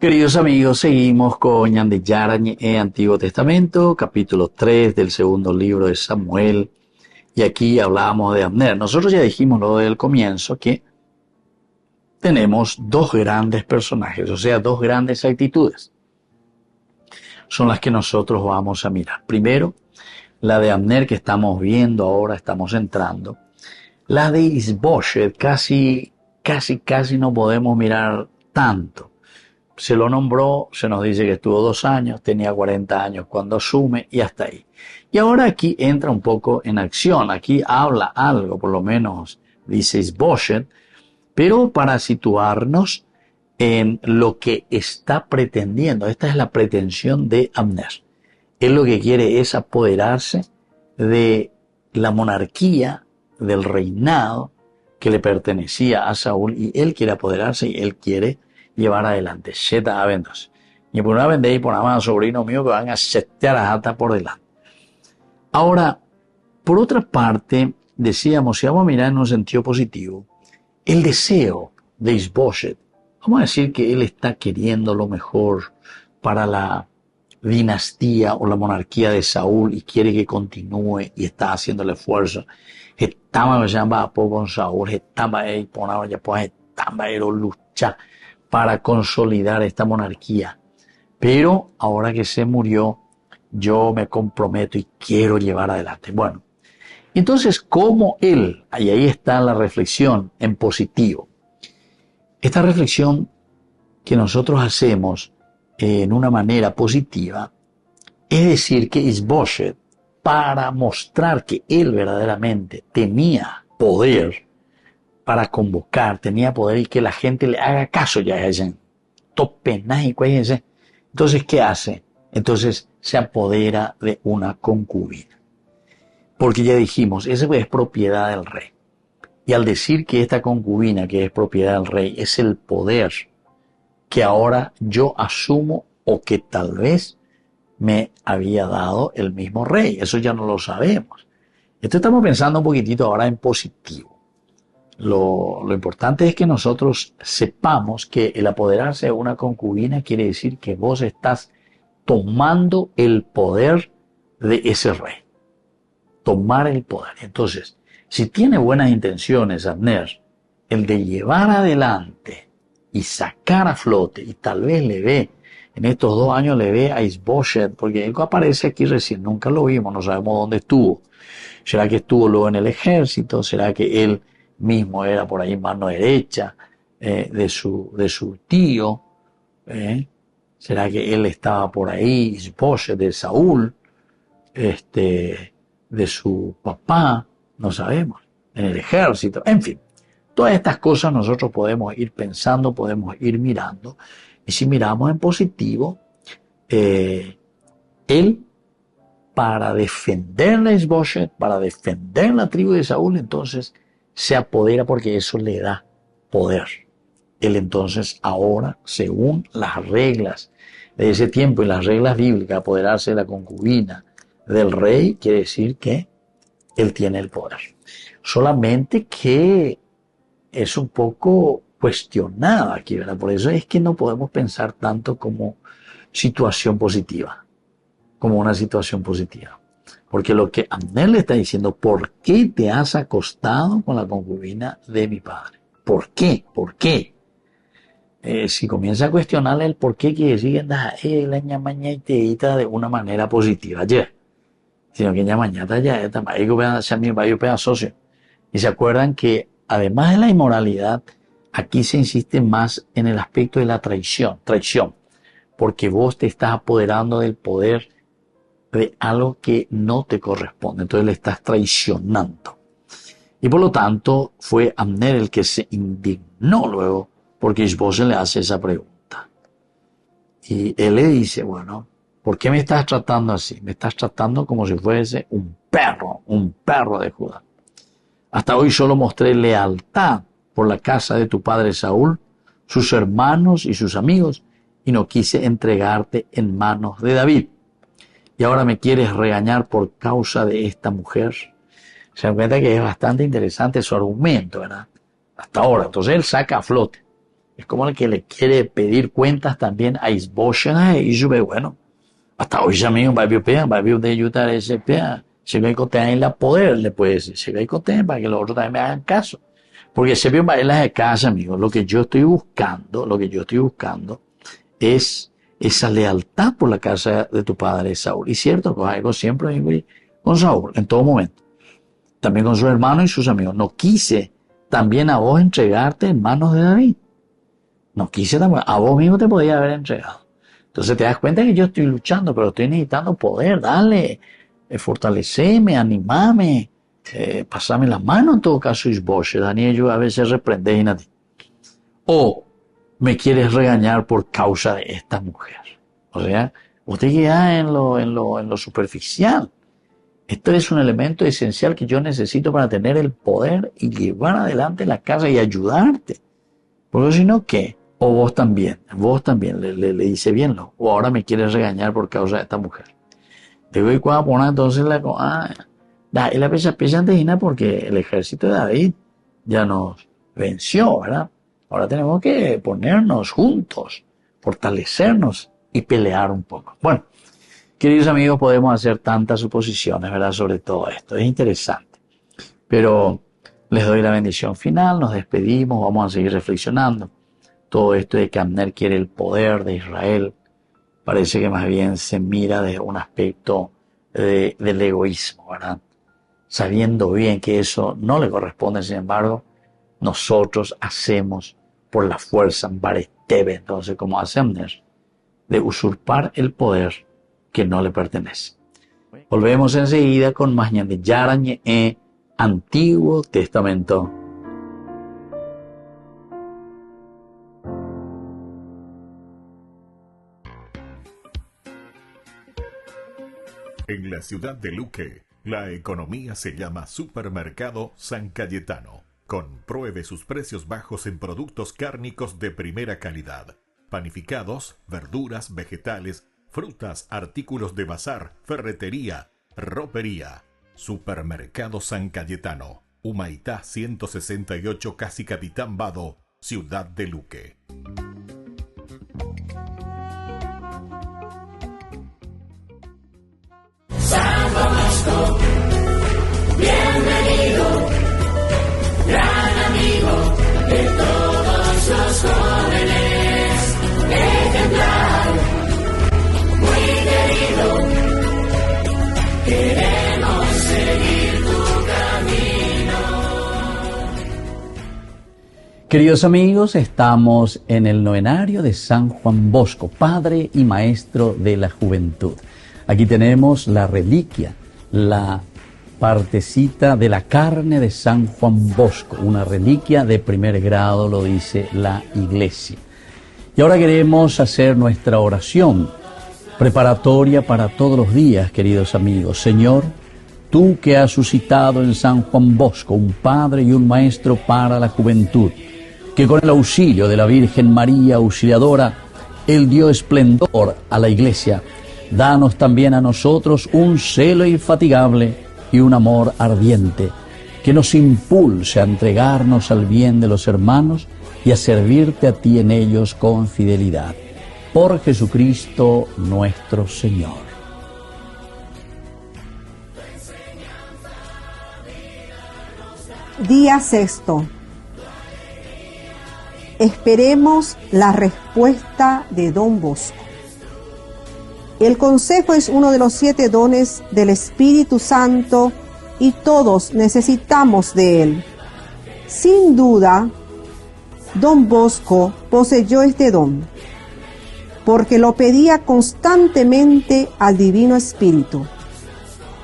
Queridos amigos, seguimos con Ñande Yara Ñe, Antiguo Testamento, capítulo 3 del segundo libro de Samuel, y aquí hablamos de Abner. Nosotros ya dijimos lo del comienzo, que tenemos dos grandes personajes, o sea, dos grandes actitudes. Son las que nosotros vamos a mirar. Primero, la de Abner que estamos viendo ahora, estamos entrando. La de Isboshet, casi no podemos mirar tanto. Se lo nombró, se nos dice que estuvo 2 años, tenía 40 años cuando asume y hasta ahí. Y ahora aquí entra un poco en acción, aquí habla algo, por lo menos dice Isboshet, pero para situarnos en lo que está pretendiendo. Esta es la pretensión de Abner. Él lo que quiere es apoderarse de la monarquía, del reinado que le pertenecía a Saúl, y él quiere apoderarse y él quiere llevar adelante. Sheta Aventos. Y por una vez de ahí, por más sobrino mío, que van a setear a Jata por delante. Ahora, por otra parte, decíamos, si vamos a mirar en un sentido positivo, el deseo de Isboshet, vamos a decir que él está queriendo lo mejor para la dinastía o la monarquía de Saúl y quiere que continúe y está haciendo el esfuerzo. Estaba a poco con Saúl, estaba ahí, ponaba ya pues, estaba ahí lucha para consolidar esta monarquía. Pero ahora que se murió, yo me comprometo y quiero llevar adelante. Bueno, entonces, como él, y ahí está la reflexión en positivo. Esta reflexión que nosotros hacemos en una manera positiva, es decir, que Isboshet, para mostrar que él verdaderamente tenía poder, para convocar, tenía poder y que la gente le haga caso ya a ella. Entonces, ¿qué hace? Entonces se apodera de una concubina. Porque ya dijimos, esa es propiedad del rey. Y al decir que esta concubina que es propiedad del rey es el poder que ahora yo asumo o que tal vez me había dado el mismo rey. Eso ya no lo sabemos. Esto estamos pensando un poquitito ahora en positivo. Lo importante es que nosotros sepamos que el apoderarse de una concubina quiere decir que vos estás tomando el poder de ese rey. Tomar el poder. Entonces, si tiene buenas intenciones, Abner, el de llevar adelante y sacar a flote, y tal vez le ve, en estos 2 años le ve a Isboshet, porque él aparece aquí recién, nunca lo vimos, no sabemos dónde estuvo. ¿Será que estuvo luego en el ejército? ¿Será que él mismo era por ahí mano derecha de su tío? ¿Será que él estaba por ahí, Isboshet, de Saúl, de su papá? No sabemos, en el ejército, en fin. Todas estas cosas nosotros podemos ir pensando, podemos ir mirando. Y si miramos en positivo, él, para defender a Isboshet, para defender la tribu de Saúl, entonces se apodera porque eso le da poder. Él entonces ahora, según las reglas de ese tiempo y las reglas bíblicas, apoderarse de la concubina del rey, quiere decir que él tiene el poder. Solamente que es un poco cuestionada aquí, ¿verdad? Por eso es que no podemos pensar tanto como situación positiva, como una situación positiva. Porque lo que Abner le está diciendo, ¿por qué te has acostado con la concubina de mi padre? ¿Por qué? ¿Por qué? Si comienza a cuestionarle el por qué, quiere decir que la ñamañaiteita de una manera positiva ayer. Sino que ñamañata ya es también socio. Y se acuerdan que además de la inmoralidad, aquí se insiste más en el aspecto de la traición, porque vos te estás apoderando del poder de algo que no te corresponde, entonces le estás traicionando. Y por lo tanto fue Abner el que se indignó luego, porque Isboshet le hace esa pregunta. Y él le dice, bueno, ¿por qué me estás tratando así? Me estás tratando como si fuese un perro de Judá. Hasta hoy solo mostré lealtad por la casa de tu padre Saúl, sus hermanos y sus amigos, y no quise entregarte en manos de David. Y ahora me quieres regañar por causa de esta mujer. Se dan cuenta que es bastante interesante su argumento, ¿verdad? Hasta ahora. Entonces él saca a flote. Es como el que le quiere pedir cuentas también a Isboshet. Y yo veo, bueno, hasta hoy ya mismo va a de ayudar a ese pea. Se ve que en la poder, le puede decir. Se ve que para que los otros también me hagan caso. Porque se ve en la de casa, amigos. Lo que yo estoy buscando es esa lealtad por la casa de tu padre Saúl. Y cierto, pues algo siempre con Saúl, en todo momento. También con sus hermanos y sus amigos. No quise también a vos entregarte en manos de David. No quise también, a vos mismo te podía haber entregado. Entonces te das cuenta que yo estoy luchando, pero estoy necesitando poder, dale, fortaleceme, animame, pasame la mano en todo caso, Isboshet. Daniel, yo a veces reprendéis a ti. O me quieres regañar por causa de esta mujer. O sea, usted queda en lo superficial. Esto es un elemento esencial que yo necesito para tener el poder y llevar adelante la casa y ayudarte. Porque si no, ¿qué? O vos también le dice bien, ¿no? O ahora me quieres regañar por causa de esta mujer. Digo, ¿y cuándo poner entonces la pesa antejina? Porque el ejército de David ya nos venció, ¿verdad? Ahora tenemos que ponernos juntos, fortalecernos y pelear un poco. Bueno, queridos amigos, podemos hacer tantas suposiciones, ¿verdad? Sobre todo esto. Es interesante. Pero les doy la bendición final, nos despedimos, vamos a seguir reflexionando. Todo esto de que Abner quiere el poder de Israel, parece que más bien se mira desde un aspecto del egoísmo, ¿verdad? Sabiendo bien que eso no le corresponde, sin embargo, nosotros hacemos por la fuerza, entonces como hace Abner, de usurpar el poder que no le pertenece. Volvemos enseguida con más Ñandillarañe, Antiguo Testamento. En la ciudad de Luque, la economía se llama Supermercado San Cayetano. Compruebe sus precios bajos en productos cárnicos de primera calidad. Panificados, verduras, vegetales, frutas, artículos de bazar, ferretería, ropería. Supermercado San Cayetano. Humaitá 168, Casi Capitán Vado, Ciudad de Luque. Bienvenido, gran amigo de todos los jóvenes, ejemplar, muy querido, queremos seguir tu camino. Queridos amigos, estamos en el novenario de San Juan Bosco, Padre y Maestro de la Juventud. Aquí tenemos la reliquia, la partecita de la carne de San Juan Bosco, una reliquia de primer grado, lo dice la Iglesia. Y ahora queremos hacer nuestra oración preparatoria para todos los días, queridos amigos. Señor, tú que has suscitado en San Juan Bosco un Padre y un Maestro para la juventud, que con el auxilio de la Virgen María Auxiliadora, Él dio esplendor a la Iglesia, danos también a nosotros un celo infatigable y un amor ardiente, que nos impulse a entregarnos al bien de los hermanos y a servirte a ti en ellos con fidelidad. Por Jesucristo nuestro Señor. Día sexto. Esperemos la respuesta de Don Bosco. El consejo es uno de los 7 dones del Espíritu Santo y todos necesitamos de él. Sin duda, Don Bosco poseyó este don, porque lo pedía constantemente al Divino Espíritu.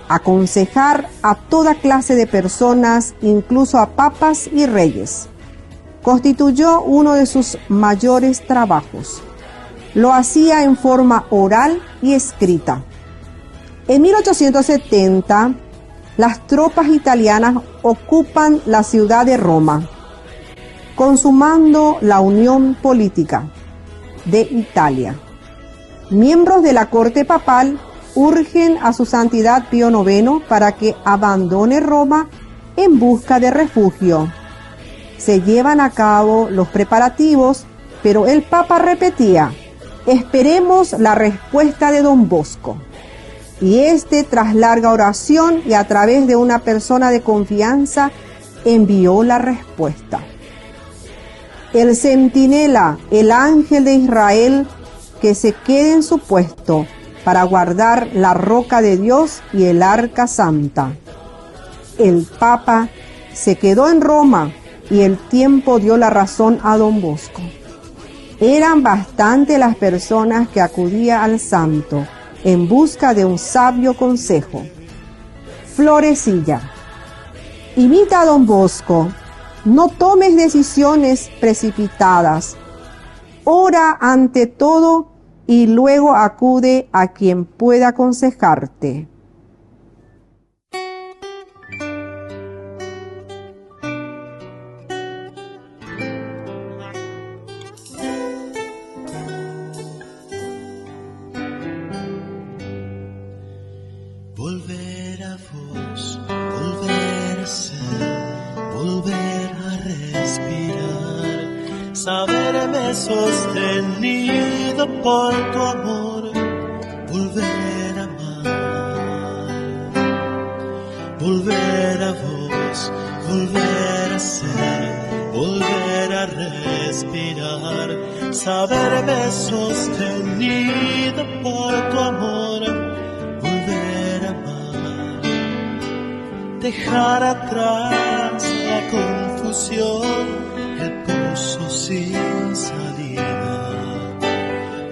Aconsejar a toda clase de personas, incluso a papas y reyes, constituyó uno de sus mayores trabajos. Lo hacía en forma oral y escrita. En 1870, las tropas italianas ocupan la ciudad de Roma, consumando la unión política de Italia. Miembros de la corte papal urgen a su santidad Pío IX para que abandone Roma en busca de refugio. Se llevan a cabo los preparativos, pero el Papa repetía: esperemos la respuesta de Don Bosco. Y tras larga oración y a través de una persona de confianza, envió la respuesta. El centinela, el ángel de Israel, que se quede en su puesto para guardar la roca de Dios y el arca santa. El Papa se quedó en Roma y el tiempo dio la razón a Don Bosco. Eran bastante las personas que acudían al santo en busca de un sabio consejo. Florecilla. Imita a Don Bosco. No tomes decisiones precipitadas. Ora ante todo y luego acude a quien pueda aconsejarte. Volver a vos, volver a ser, volver a respirar, saberme sostenido por tu amor, volver a amar, volver a vos, volver a ser, volver a respirar, saberme sostenido por tu amor. Dejar atrás la confusión, el pozo sin salida,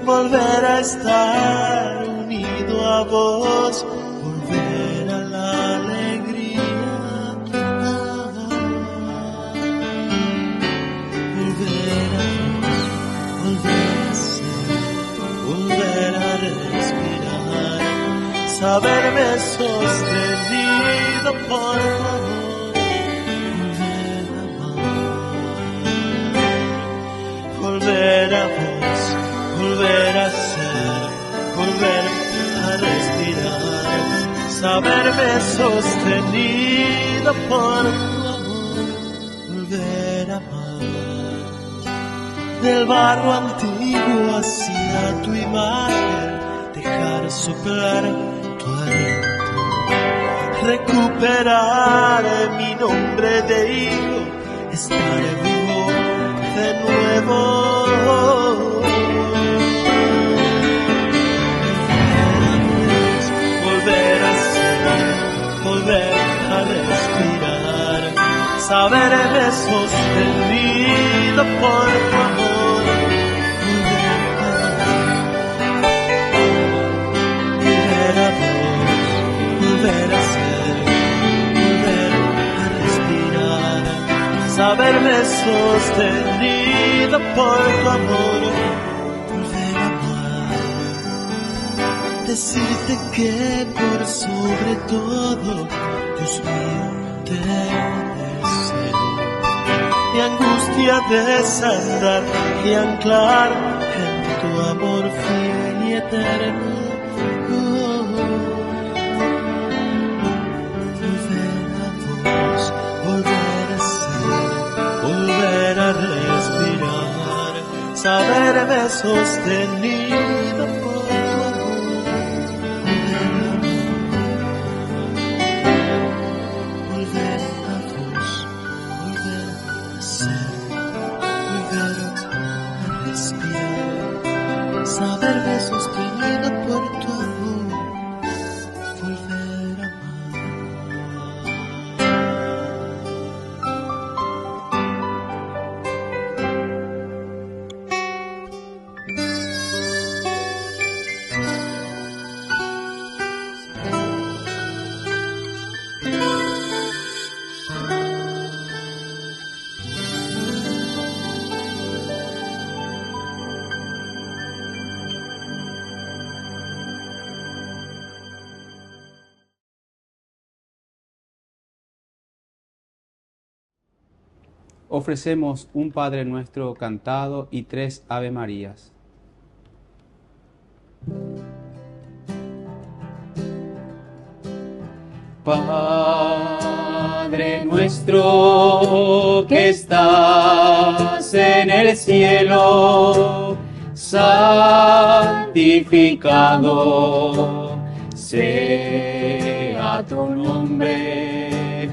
volver a estar unido a vos, volver a la alegría, volver a vos, volver a ser, volver a respirar, saberme sostenido por tu amor, volver a vos, volver a ser, volver a respirar, saberme sostenido por tu amor, volver a amar, del barro antiguo hacia tu imagen, dejar soplar tu aliento, recuperar mi nombre de hijo, estar vivo de nuevo. Volver a ser, volver a respirar, saberme sostenido por tu amor, volver a vos, volver a ser, volver a respirar, saberme sostenido por tu amor, volver a amar, decirte que por sobre todo, Dios mío, te deseo, mi angustia desandar y anclar en tu amor fiel y eterno. Volver a vos, volver a ser, volver a respirar, saberme sostenido por tu amor, volver a vos, volver a ser, volver a respirar, saberme sostenido por tu amor, volver a amar. Ofrecemos un Padre Nuestro cantado y 3 Ave Marías. Padre nuestro que estás en el cielo, santificado sea tu nombre.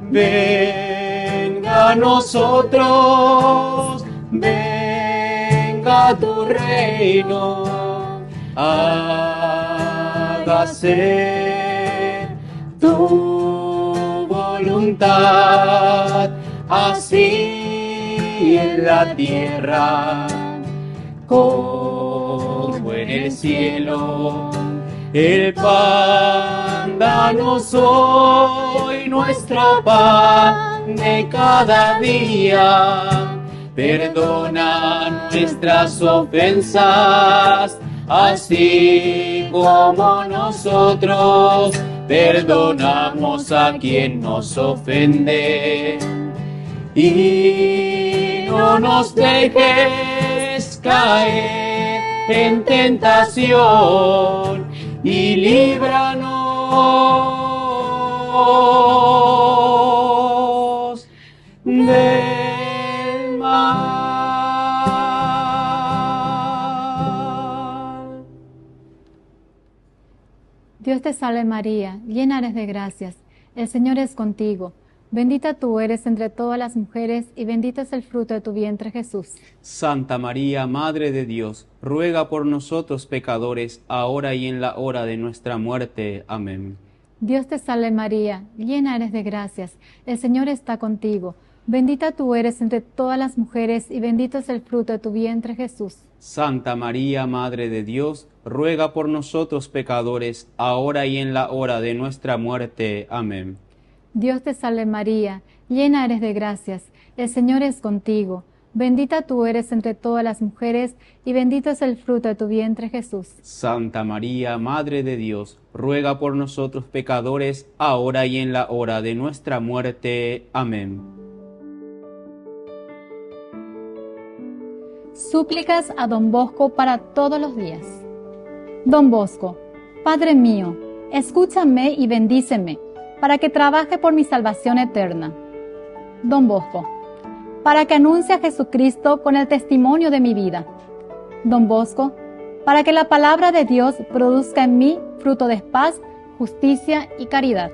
Venga a nosotros, venga tu reino, hágase tu voluntad, así en la tierra como en el cielo. El pan danos hoy, nuestro pan de cada día. Perdona nuestras ofensas, así como nosotros perdonamos a quien nos ofende. Y no nos dejes caer en tentación, y líbranos del mal. Dios te salve María, llena eres de gracias, el Señor es contigo. Bendita tú eres entre todas las mujeres, y bendito es el fruto de tu vientre, Jesús. Santa María, Madre de Dios, ruega por nosotros pecadores, ahora y en la hora de nuestra muerte. Amén. Dios te salve María, llena eres de gracias, el Señor está contigo. Bendita tú eres entre todas las mujeres, y bendito es el fruto de tu vientre, Jesús. Santa María, Madre de Dios, ruega por nosotros pecadores, ahora y en la hora de nuestra muerte. Amén. Dios te salve María, llena eres de gracias, el Señor es contigo. Bendita tú eres entre todas las mujeres, y bendito es el fruto de tu vientre, Jesús. Santa María, Madre de Dios, ruega por nosotros pecadores, ahora y en la hora de nuestra muerte. Amén. Súplicas a Don Bosco para todos los días. Don Bosco, Padre mío, escúchame y bendíceme, para que trabaje por mi salvación eterna. Don Bosco, para que anuncie a Jesucristo con el testimonio de mi vida. Don Bosco, para que la palabra de Dios produzca en mí fruto de paz, justicia y caridad.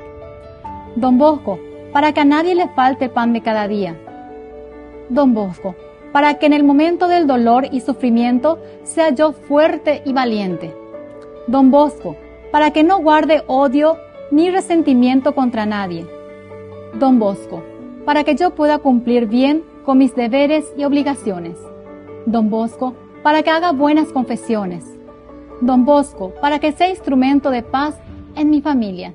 Don Bosco, para que a nadie le falte pan de cada día. Don Bosco, para que en el momento del dolor y sufrimiento sea yo fuerte y valiente. Don Bosco, para que no guarde odio ni resentimiento contra nadie. Don Bosco, para que yo pueda cumplir bien con mis deberes y obligaciones. Don Bosco, para que haga buenas confesiones. Don Bosco, para que sea instrumento de paz en mi familia.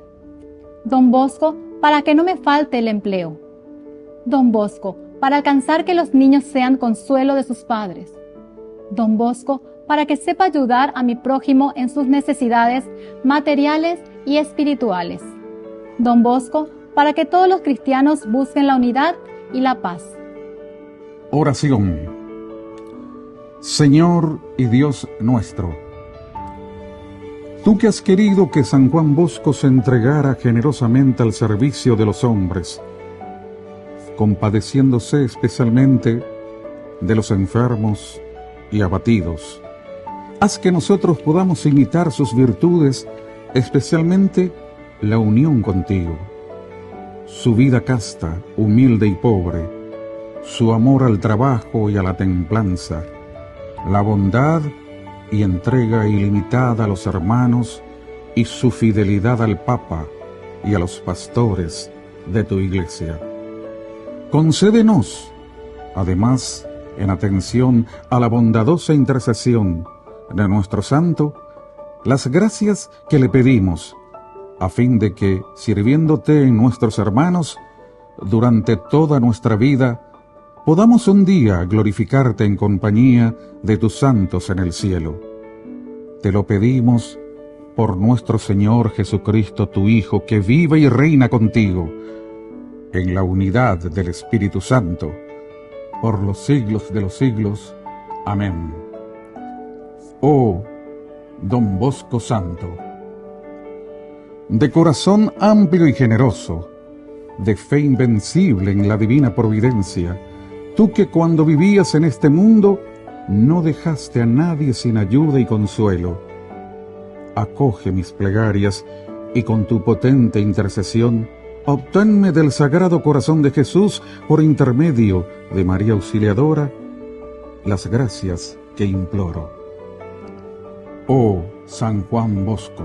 Don Bosco, para que no me falte el empleo. Don Bosco, para alcanzar que los niños sean consuelo de sus padres. Don Bosco, para que sepa ayudar a mi prójimo en sus necesidades materiales y espirituales. Don Bosco, para que todos los cristianos busquen la unidad y la paz. Oración. Señor y Dios nuestro, tú que has querido que San Juan Bosco se entregara generosamente al servicio de los hombres, compadeciéndose especialmente de los enfermos y abatidos, haz que nosotros podamos imitar sus virtudes, especialmente la unión contigo, su vida casta, humilde y pobre, su amor al trabajo y a la templanza, la bondad y entrega ilimitada a los hermanos y su fidelidad al Papa y a los pastores de tu Iglesia. Concédenos, además, en atención a la bondadosa intercesión de nuestro santo, las gracias que le pedimos, a fin de que, sirviéndote en nuestros hermanos, durante toda nuestra vida, podamos un día glorificarte en compañía de tus santos en el cielo. Te lo pedimos por nuestro Señor Jesucristo, tu Hijo, que vive y reina contigo, en la unidad del Espíritu Santo, por los siglos de los siglos. Amén. Oh, Don Bosco Santo, de corazón amplio y generoso, de fe invencible en la divina providencia, tú que cuando vivías en este mundo no dejaste a nadie sin ayuda y consuelo, acoge mis plegarias y con tu potente intercesión obténme del Sagrado Corazón de Jesús, por intermedio de María Auxiliadora, las gracias que imploro. Oh San Juan Bosco,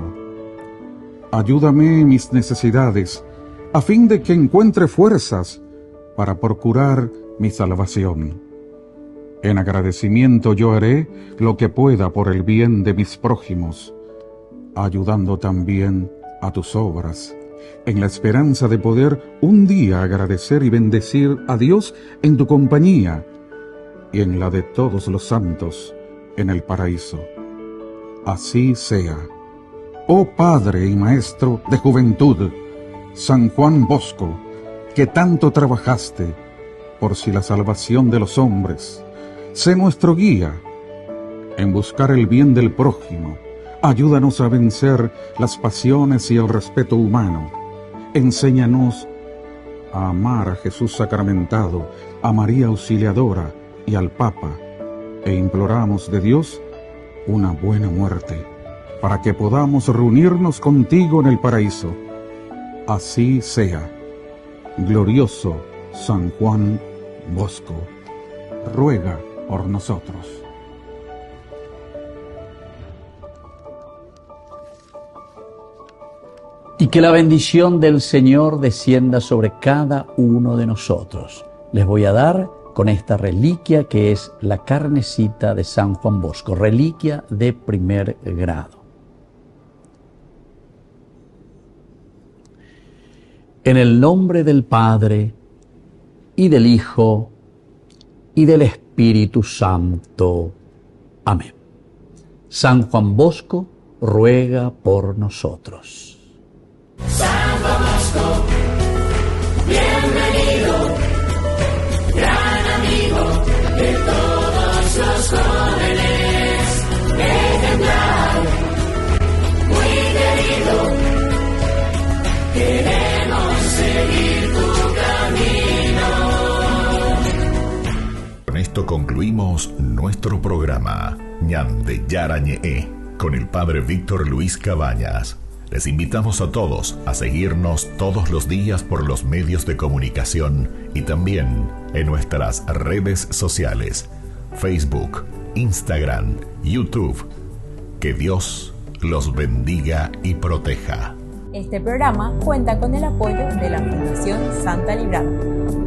ayúdame en mis necesidades, a fin de que encuentre fuerzas para procurar mi salvación. En agradecimiento yo haré lo que pueda por el bien de mis prójimos, ayudando también a tus obras, en la esperanza de poder un día agradecer y bendecir a Dios en tu compañía y en la de todos los santos en el paraíso. Así sea. Oh Padre y Maestro de juventud, San Juan Bosco, que tanto trabajaste por si la salvación de los hombres, sé nuestro guía en buscar el bien del prójimo. Ayúdanos a vencer las pasiones y el respeto humano. Enséñanos a amar a Jesús sacramentado, a María Auxiliadora y al Papa, e imploramos de Dios una buena muerte, para que podamos reunirnos contigo en el paraíso. Así sea. Glorioso San Juan Bosco, ruega por nosotros. Y que la bendición del Señor descienda sobre cada uno de nosotros. Les voy a dar con esta reliquia que es la carnecita de San Juan Bosco, reliquia de primer grado. En el nombre del Padre, y del Hijo, y del Espíritu Espíritu Santo. Amén. San Juan Bosco ruega por nosotros. San Juan Bosco, bienvenido, gran amigo de todos los jóvenes, ejemplar, muy querido, queremos seguir tu camino. Con esto concluimos nuestro programa Ñande Yarañe con el Padre Víctor Luis Cabañas. Les invitamos a todos a seguirnos todos los días por los medios de comunicación y también en nuestras redes sociales, Facebook, Instagram, YouTube. Que Dios los bendiga y proteja. Este programa cuenta con el apoyo de la Fundación Santa Librada.